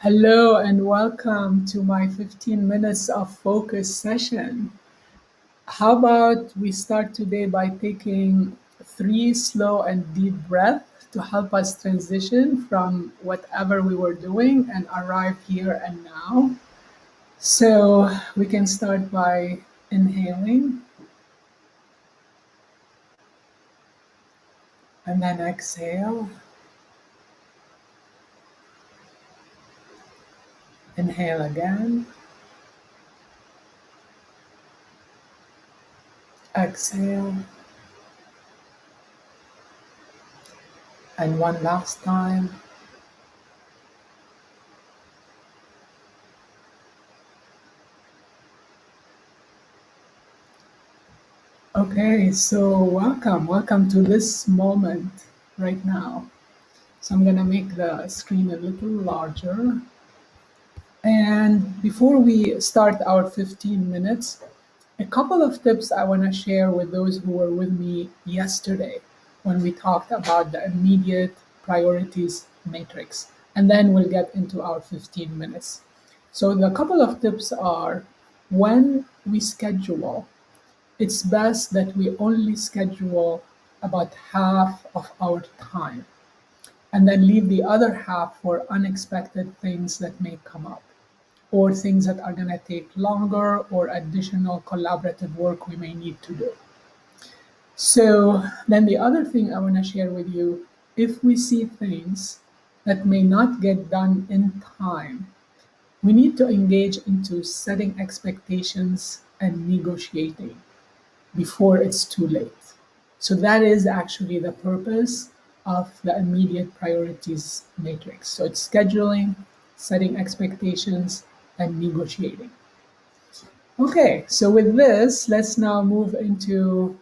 Hello and welcome to my 15 minutes of focus session. How about we start today by taking three slow and deep breaths to help us transition from whatever we were doing and arrive here and now. So we can start by inhaling and then exhale. Inhale again. Exhale. And one last time. Okay, so welcome to this moment right now. So I'm gonna make the screen a little larger. And before we start our 15 minutes, a couple of tips I wanna share with those who were with me yesterday when we talked about the immediate priorities matrix. And then we'll get into our 15 minutes. So the couple of tips are when we schedule, it's best that we only schedule about half of our time and then leave the other half for unexpected things that may come up or things that are going to take longer or additional collaborative work we may need to do. So, then the other thing I want to share with you, if we see things that may not get done in time, we need to engage into setting expectations and negotiating before it's too late. So that is actually the purpose of the immediate priorities matrix. So it's scheduling, setting expectations, and negotiating. Okay, so with this, let's now move into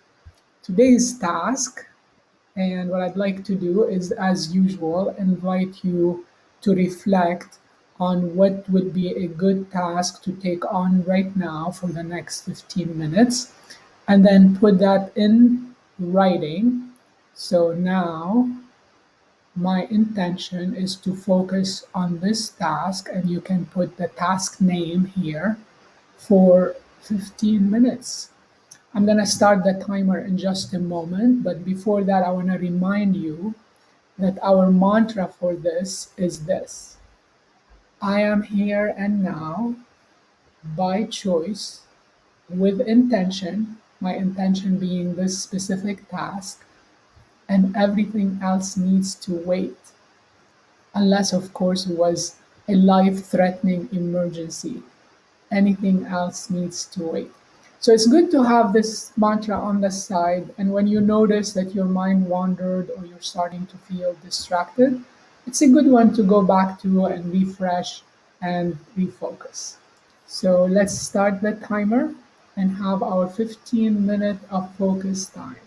today's task. And what I'd like to do is, as usual, invite you to reflect on what would be a good task to take on right now for the next 15 minutes, and then put that in writing. So now my intention is to focus on this task, and you can put the task name here for 15 minutes. I'm going to start the timer in just a moment, but before that, I want to remind you that our mantra for this is this: I am here and now by choice, with intention, my intention being this specific task, and everything else needs to wait, unless, of course, it was a life threatening emergency. Anything else needs to wait. So it's good to have this mantra on the side. And when you notice that your mind wandered or you're starting to feel distracted, it's a good one to go back to and refresh and refocus. So let's start the timer and have our 15-minute of focus time.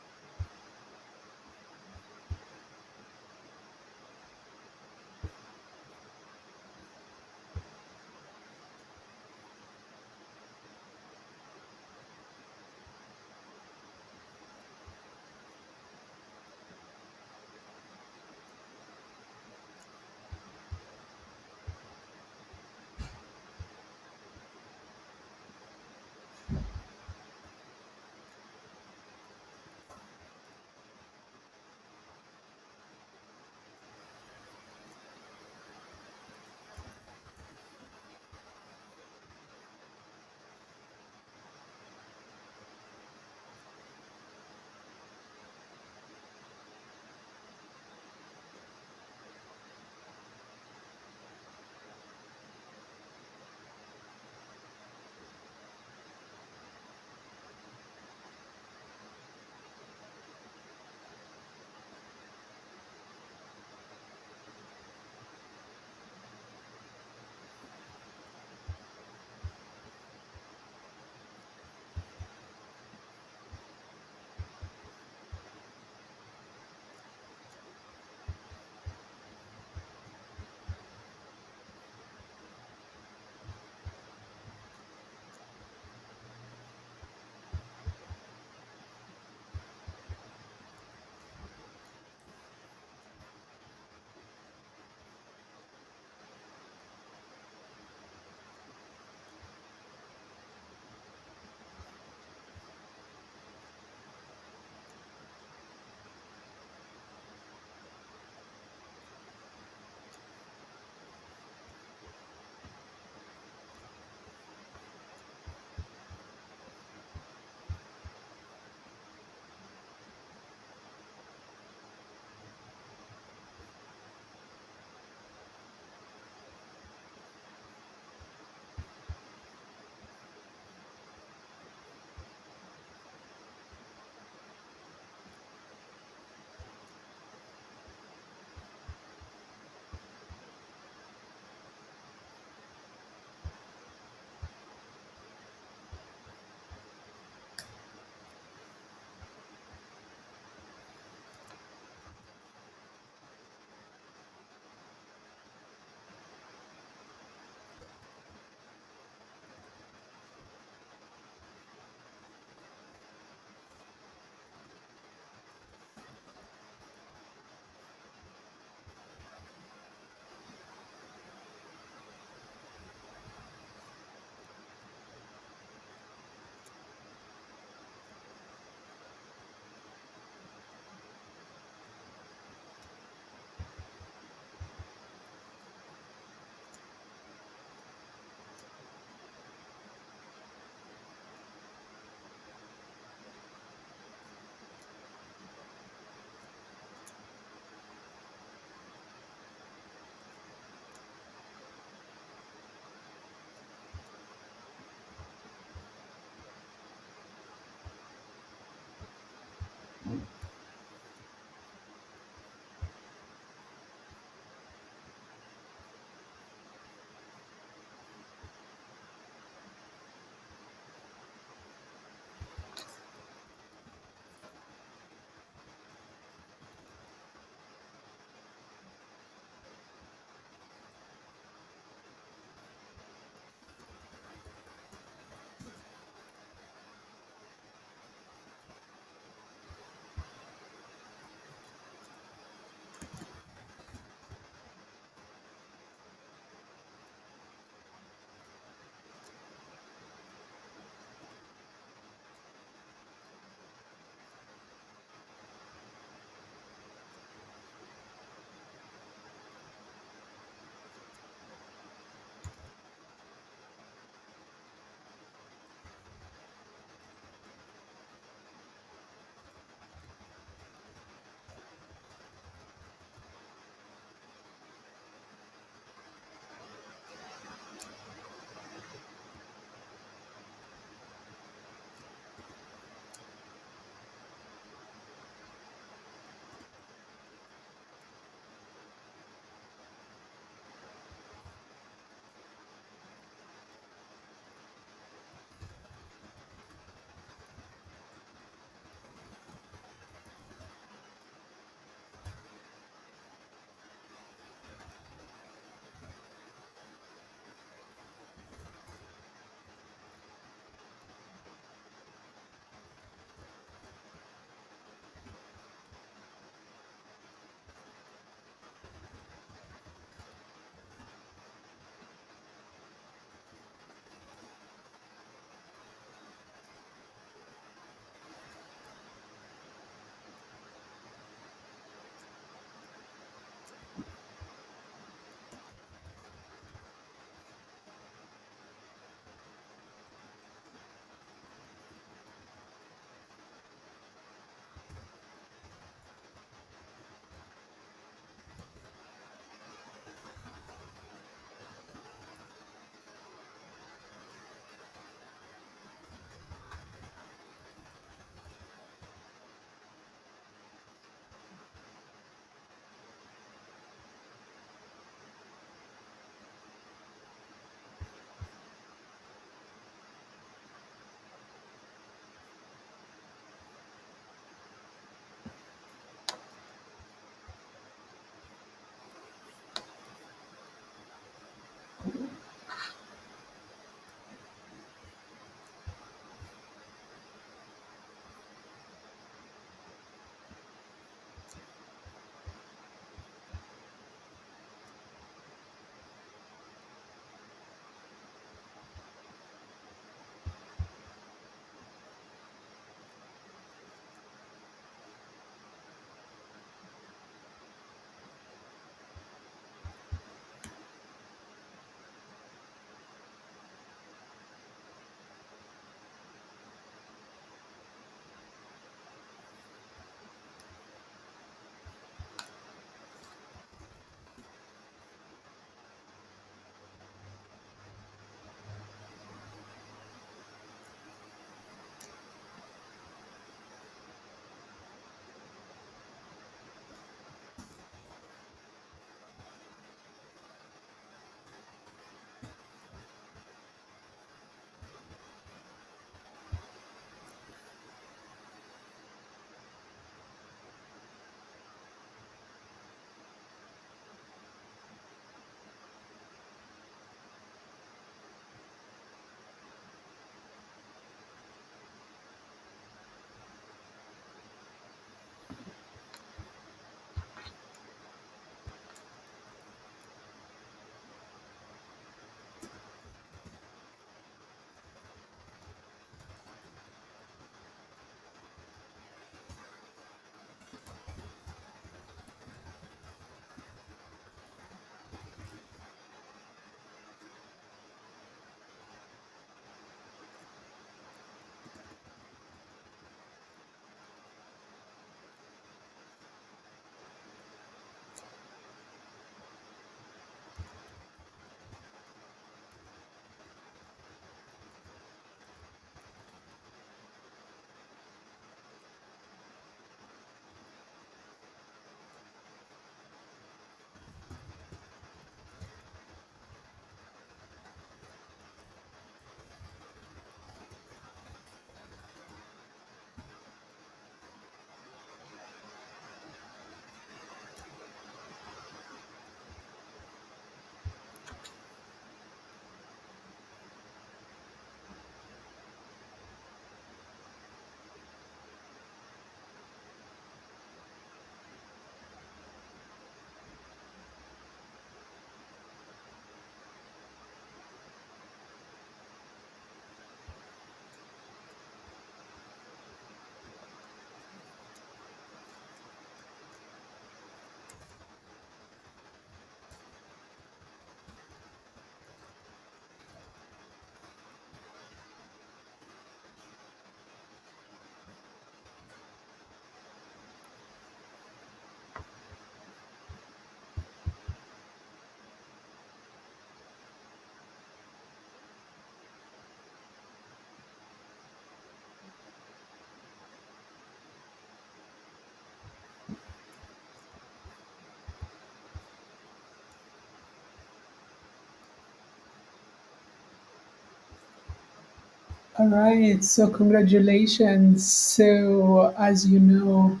All right, so congratulations. So, as you know,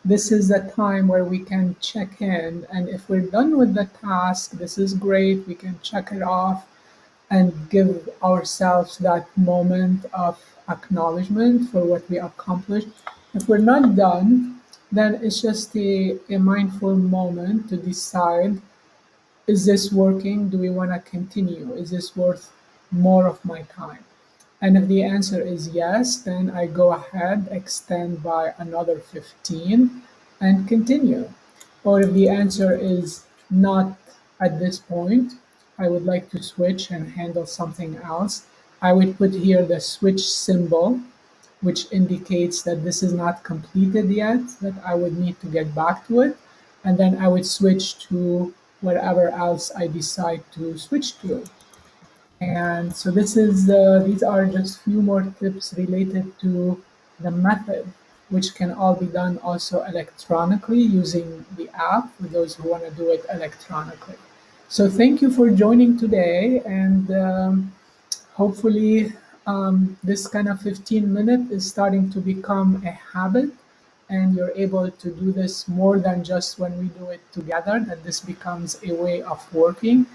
this is the time where we can check in. And if we're done with the task, this is great. We can check it off and give ourselves that moment of acknowledgement for what we accomplished. If we're not done, then it's just a mindful moment to decide, is this working? Do we want to continue? Is this worth more of my time? And if the answer is yes, then I go ahead, extend by another 15 and continue. Or if the answer is not at this point, I would like to switch and handle something else. I would put here the switch symbol, which indicates that this is not completed yet, that I would need to get back to it. And then I would switch to whatever else I decide to switch to. And so these are just few more tips related to the method, which can all be done also electronically using the app for those who want to do it electronically. So thank you for joining today, and hopefully this kind of 15-minute is starting to become a habit, and you're able to do this more than just when we do it together, that this becomes a way of working.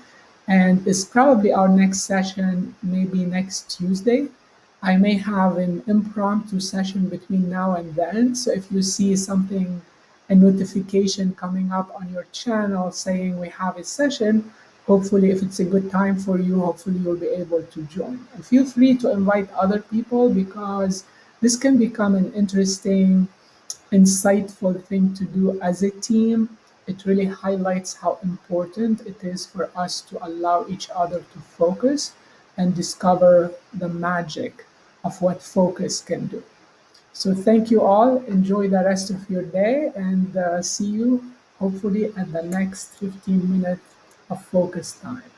And it's probably our next session, maybe next Tuesday. I may have an impromptu session between now and then. So if you see something, a notification coming up on your channel saying we have a session, hopefully, if it's a good time for you, hopefully you'll be able to join. And feel free to invite other people, because this can become an interesting, insightful thing to do as a team. It really highlights how important it is for us to allow each other to focus and discover the magic of what focus can do. So, thank you all. Enjoy the rest of your day, and see you hopefully at the next 15 minutes of focus time.